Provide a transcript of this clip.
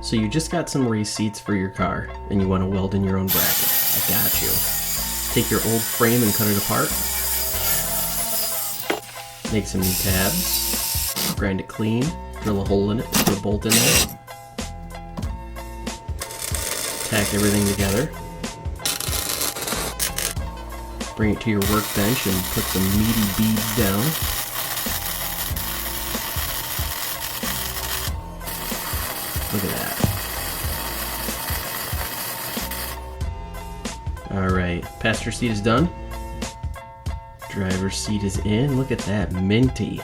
So you just got some race seats for your car, and you want to weld in your own bracket. I got you. Take your old frame and cut it apart. Make some new tabs. Grind it clean. Drill a hole in it. Put a bolt in there. Tack everything together. Bring it to your workbench and put some meaty beads down. Look at that. Alright, passenger seat is done. Driver's seat is in. Look at that, minty.